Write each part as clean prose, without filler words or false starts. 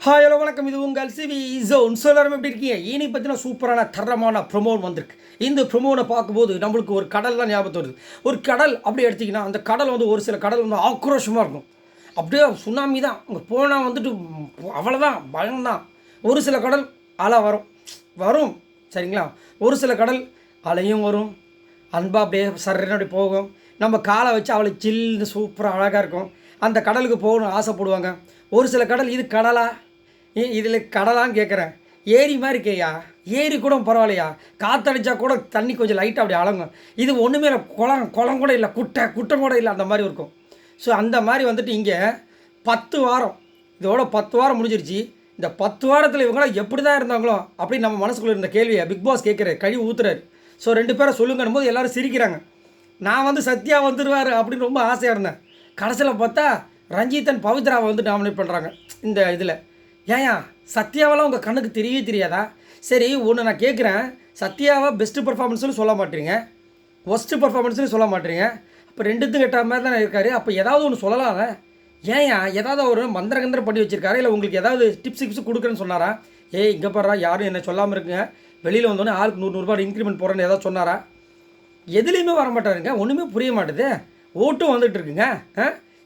Hi hello வணக்கம். இது உங்கள் சிவி ஜோன். எல்லாரும் எப்படி இருக்கீங்க? இனி பார்த்தீங்கன்னா சூப்பரான தரமான ப்ரொமோன் வந்திருக்கு. இந்த ப்ரொமோனை பார்க்கும்போது நம்மளுக்கு ஒரு கடல் தான் ஞாபகத்து வருது. ஒரு கடல் அப்படி எடுத்திங்கன்னா அந்த கடல் வந்து ஒரு சில கடல் வந்து ஆக்ரோஷமாக இருக்கும். அப்படியே சுனாமி தான் அங்கே போனால் வந்துட்டு அவ்வளோதான், பயம்தான். ஒரு சில கடல் அலை வரும் வரும் சரிங்களா. ஒரு சில கடல் அலையும் வரும், அன்பாக அப்படியே சர்றன்னு அப்படி போகும். நம்ம காலை வச்சு அவளை சில்லுன்னு சூப்பராக அழகாக இருக்கும். அந்த கடலுக்கு போகணும்னு ஆசைப்படுவாங்க. ஒரு சில கடல் இது கடலா இதில் கடலான்னு கேட்குறேன். ஏரி மாதிரி கேயா, ஏரி கூட பரவாயில்லையா, காற்றடிச்சா கூட தண்ணி கொஞ்சம் லைட்டாக அப்படி அலங்கும். இது ஒன்றுமே இல்லை, குளம் கூட இல்லை, குட்டம் கூட இல்லை, அந்த மாதிரி இருக்கும். ஸோ அந்த மாதிரி வந்துட்டு இங்கே 10 வாரம், இதோட 10 வாரம் முடிஞ்சிருச்சு. இந்த 10 வாரத்தில் இவங்களாம் எப்படி தான் இருந்தாங்களோ அப்படின்னு நம்ம மனசுக்குள்ளே இருந்த கேள்வியை பிக் பாஸ் கேட்குறாரு, கழுவி ஊற்றுறாரு. ஸோ 2 பேரை சொல்லுங்கன்னும் போது எல்லோரும் சிரிக்கிறாங்க. நான் வந்து சத்யா வந்துடுவார் அப்படின்னு ரொம்ப ஆசையாக இருந்தேன். கடைசியில் பார்த்தா ரஞ்சித்தன் பவித்ராவை வந்து நாமினேட் பண்ணுறாங்க இந்த இதில். ஏயா சத்யாவெல்லாம் உங்கள் கண்ணுக்கு தெரியவே தெரியாதா? சரி ஒன்று நான் கேட்குறேன், சத்யாவை பெஸ்ட்டு பர்ஃபார்மன்ஸ்னு சொல்ல மாட்டேறீங்க, ஒஸ்ட்டு பர்ஃபார்மன்ஸ்னு சொல்ல மாட்டேறீங்க. அப்போ ரெண்டுத்துக்கு கெட்ட மாதிரி தானே இருக்கார். அப்போ ஏதாவது ஒன்று சொல்லலாம்ல. ஏயா ஏதாவது ஒரு மந்திரகந்திரம் பண்ணி வச்சுருக்காரு, இல்லை உங்களுக்கு ஏதாவது டிப்ஸ் கொடுக்குறேன்னு சொன்னாரா? ஏய் இங்கே பாடுறா, யாரும் என்ன சொல்லாமல் இருக்குங்க, வெளியில் வந்தோடனே ஆளுக்கு 100 ரூபாய் இன்க்ரிமெண்ட் போடுறேன்னு ஏதாவது சொன்னாரா? எதுலேயுமே வர மாட்டாருங்க, ஒன்றுமே புரிய மாட்டுது. ஓட்டும் வந்துட்டு இருக்குங்க.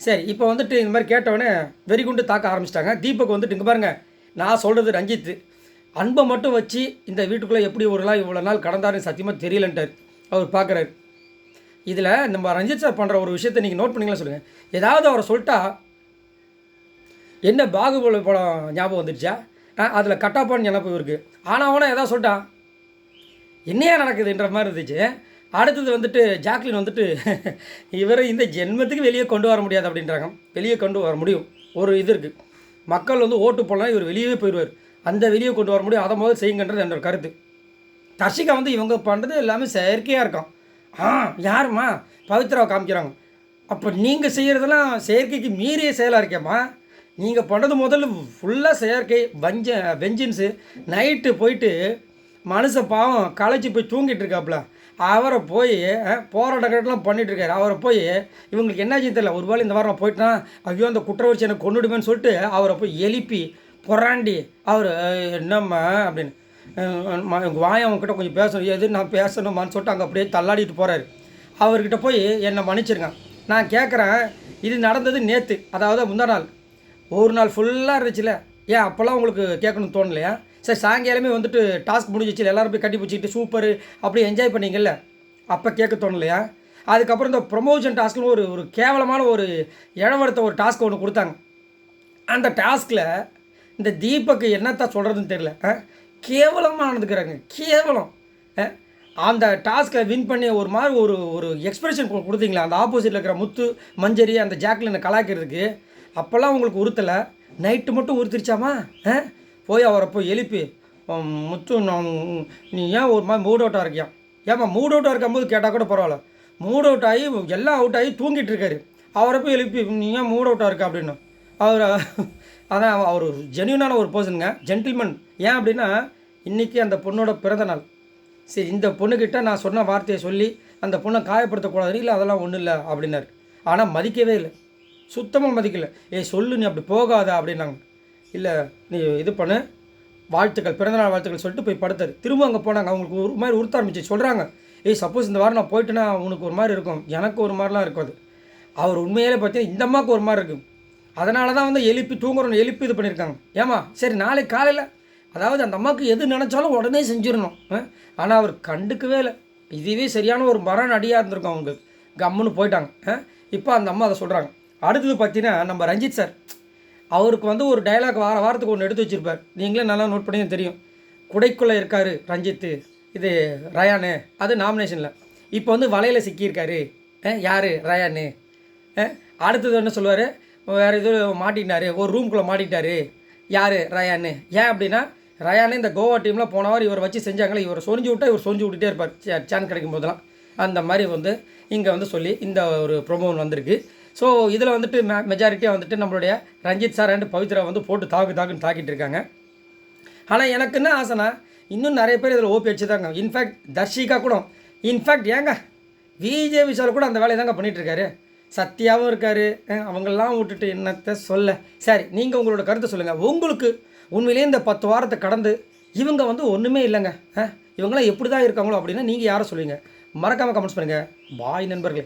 சரி இப்போ வந்துட்டு இந்த மாதிரி கேட்டவொடனே வெறி குண்டு தாக்க ஆரம்பிச்சிட்டாங்க. தீபக் வந்துட்டு இங்கே பாருங்கள், நான் சொல்கிறது ரஞ்சித் அன்பை மட்டும் வச்சு இந்த வீட்டுக்குள்ளே எப்படி இவ்வளோ நாள் கடந்தாருன்னு சத்தியமாக தெரியலன்ட்டார். அவர் பார்க்குறாரு. இதில் நம்ம ரஞ்சித் சார் பண்ணுற ஒரு விஷயத்தை நீங்கள் நோட் பண்ணிக்கலாம் சொல்லுங்கள். ஏதாவது அவரை சொல்லிட்டா என்ன பாகுபலி படம் ஞாபகம் வந்துடுச்சா? அதில் கட்டாப்பான்னு நினப்பு இருக்குது. ஆனால் ஏதாவது சொல்லிட்டான் என்னையா நடக்குதுன்ற மாதிரி இருந்துச்சு. அடுத்தது வந்துட்டு ஜாக்லின் வந்துட்டு இவரை இந்த ஜென்மத்துக்கு வெளியே கொண்டு வர முடியாது அப்படின்றாங்க. வெளியே கொண்டு வர முடியும், ஒரு இது இருக்குது. மக்கள் வந்து ஓட்டு போடலாம், இவர் வெளியே போயிடுவார். அந்த வெளியே கொண்டு வர முடியும், அதை முதல் செய்யுங்கன்றது என்னோட கருத்து. தர்ஷிகா வந்து இவங்க பண்ணுறது எல்லாமே செயற்கையாக இருக்கும். யாருமா பவித்ராவை காமிக்கிறாங்க. அப்போ நீங்கள் செய்கிறதெல்லாம் செயற்கைக்கு மீறிய செயலாக இருக்கேம்மா. நீங்கள் பண்ணுறது முதல்ல ஃபுல்லாக செயற்கை வெஞ்சன்ஸு. நைட்டு போயிட்டு மனுஷன் பாவம் களைச்சி போய் தூங்கிட்டு இருக்காப்புல, அவரை போய் போராட்டங்கள்லாம் பண்ணிகிட்ருக்காரு. அவரை போய் இவங்களுக்கு என்னாச்சுன்னு தெரியல, ஒரு வேளை இந்த வாரம் போயிட்டுனா ஐயோ அந்த குற்றவாளி எனக்கு கொண்டுடுமேன்னு சொல்லிட்டு அவரை போய் எழுப்பி புறாண்டி அவர் என்னம்மா அப்படின்னு வாயம் அவங்ககிட்ட கொஞ்சம் பேசணும், எது நான் பேசணுமான்னு சொல்லிட்டு அங்கே அப்படியே தள்ளாடிட்டு போகிறாரு. அவர்கிட்ட போய் என்னை மன்னிச்சிருங்க, நான் கேட்குறேன், இது நடந்தது நேற்று, அதாவது முந்தா நாள், ஒரு நாள் ஃபுல்லாக இருந்துச்சுல, ஏன் அப்போல்லாம் உங்களுக்கு கேட்கணும்னு தோணலையா? சரி சாயங்காலமே வந்துட்டு டாஸ்க் முடிஞ்சிச்சு, எல்லோரும் போய் கட்டி பிடிச்சிக்கிட்டு சூப்பர் அப்படி என்ஜாய் பண்ணிங்கல்ல, அப்போ கேட்க தோணலையா? அதுக்கப்புறம் இந்த ப்ரொமோஷன் டாஸ்க்னு ஒரு கேவலமான ஒரு இழவடுத்த ஒரு டாஸ்க் ஒன்று கொடுத்தாங்க. அந்த டாஸ்கில் இந்த தீபக்கு என்னத்தான் சொல்கிறதுன்னு தெரியல, கேவலமாக நடந்துக்கிறாங்க, கேவலம். அந்த டாஸ்க்கை வின் பண்ணி ஒரு மாதிரி ஒரு எக்ஸ்பிரஷன் கொடுத்தீங்களா அந்த ஆப்போசிட்டில் இருக்கிற முத்து மஞ்சரி அந்த ஜாக்லினை கலாய்க்கிறதுக்கு, அப்போல்லாம் உங்களுக்கு உறுத்தலை, நைட்டு மட்டும் உறுத்திருச்சாமா? போய் அவரை போய் எழுப்பி முத்து நான் நீ ஏன் ஒரு மாதிரி மூட் அவுட்டாக இருக்கியா? ஏம்மா மூட் அவுட்டாக இருக்கும்போது கேட்டால் கூட பரவாயில்ல, மூட் அவுட் ஆகி எல்லாம் அவுட் ஆகி தூங்கிட்டு இருக்காரு, அவரை போய் எழுப்பி நீ ஏன் மூட் அவுட்டாக இருக்கா அப்படின்னு. அவர் அதான் அவர் ஜென்யூனான ஒரு பர்சனுங்க, ஜென்டில்மேன். ஏன் அப்படின்னா இன்றைக்கி அந்த பொண்ணோட பிறந்த நாள். சரி இந்த பொண்ணுக்கிட்ட நான் சொன்ன வார்த்தையை சொல்லி அந்த பொண்ணை காயப்படுத்தக்கூடாது, இல்லை அதெல்லாம் ஒன்றும் இல்லை அப்படின்னாரு. ஆனால் மதிக்கவே இல்லை, சுத்தமாக மதிக்கலை. சொல்லு நீ அப்படி போகாத அப்படின்னாங்க. இல்லை நீ இது பண்ணு, வாழ்த்துக்கள் பிறந்தநாள் வாழ்த்துக்கள் சொல்லிட்டு போய் படுத்தார். திரும்ப அங்கே போனாங்க, அவங்களுக்கு ஒரு மாதிரி உறுத்த ஆரம்பிச்சு. சொல்கிறாங்க, சப்போஸ் இந்த வாரம் நான் போயிட்டேன்னா உனக்கு ஒரு மாதிரி இருக்கும், எனக்கு ஒரு மாதிரிலாம் இருக்கும். அது அவர் உண்மையிலே பார்த்தீங்கன்னா இந்த அம்மாவுக்கு ஒரு மாதிரி இருக்கும். அதனால தான் வந்து எழுப்பி தூங்குறோன்னு எழுப்பி இது பண்ணியிருக்காங்க. ஏமா சரி நாளைக்கு காலையில், அதாவது அந்த அம்மாவுக்கு எது நினச்சாலும் உடனே செஞ்சிடணும். ஆனால் அவர் கண்டுக்கவே இல்லை. இதுவே சரியான ஒரு மரண அடியாக இருந்திருக்கும் அவங்களுக்கு. கம்முன்னு போயிட்டாங்க. இப்போ அந்த அம்மா அதை சொல்கிறாங்க. அடுத்தது பார்த்தீங்கன்னா நம்ம ரஞ்சித் சார், அவருக்கு வந்து ஒரு டைலாக் வாரத்துக்கு ஒன்று எடுத்து வச்சுருப்பார். நீங்களே நல்லா நோட் பண்ணி தெரியும். குடைக்குள்ளே இருக்கார் ரஞ்சித்து, இது ரயானு, அது நாமினேஷனில். இப்போ வந்து வலையில் சிக்கியிருக்காரு. யார்? ரயானு. அடுத்தது என்ன சொல்லுவார், வேறு இது மாட்டிக்கினார், ஒரு ரூம்குள்ளே மாட்டிக்கிட்டார். யார்? ரயானு. ஏன் அப்படின்னா ரயானு இந்த கோவா டீம்லாம் போனவர் இவர் வச்சு செஞ்சாங்களே, இவர் சொரிஞ்சு விட்டால் இவர் சொரிஞ்சு விட்டுட்டே இருப்பார் சான்ஸ் கிடைக்கும் போதெல்லாம். அந்த மாதிரி வந்து இங்கே வந்து சொல்லி இந்த ஒரு ப்ரொமோன் வந்திருக்கு. ஸோ இதில் வந்துட்டு மெஜாரிட்டியாக வந்துட்டு நம்மளுடைய ரஞ்சித் சார் அண்ட் பவித்ரா வந்து போட்டு தாக்குன்னு தாக்கிட்டு இருக்காங்க. ஆனால் எனக்கு என்ன ஆசைனா, இன்னும் நிறைய பேர் இதில் ஓபி வச்சு தாங்க. இன்ஃபேக்ட் தர்ஷிகா கூட, இன்ஃபேக்ட் ஏங்க விஜய் விஷால் கூட அந்த வேலையை தாங்க பண்ணிகிட்ருக்காரு. சத்யாவும் இருக்கார். அவங்கெல்லாம் விட்டுட்டு என்னத்தை சொல்ல. சரி, நீங்கள் உங்களோட கருத்தை சொல்லுங்கள். உங்களுக்கு உண்மையிலேயே இந்த 10 வாரத்தை கடந்து இவங்க வந்து ஒன்றுமே இல்லைங்க, இவங்களாம் எப்படி தான் இருக்காங்களோ அப்படின்னா நீங்கள் யாரை சொல்லுவீங்க? மறக்காமல் கமெண்ட்ஸ் பண்ணுங்கள். பாய் நண்பர்களே.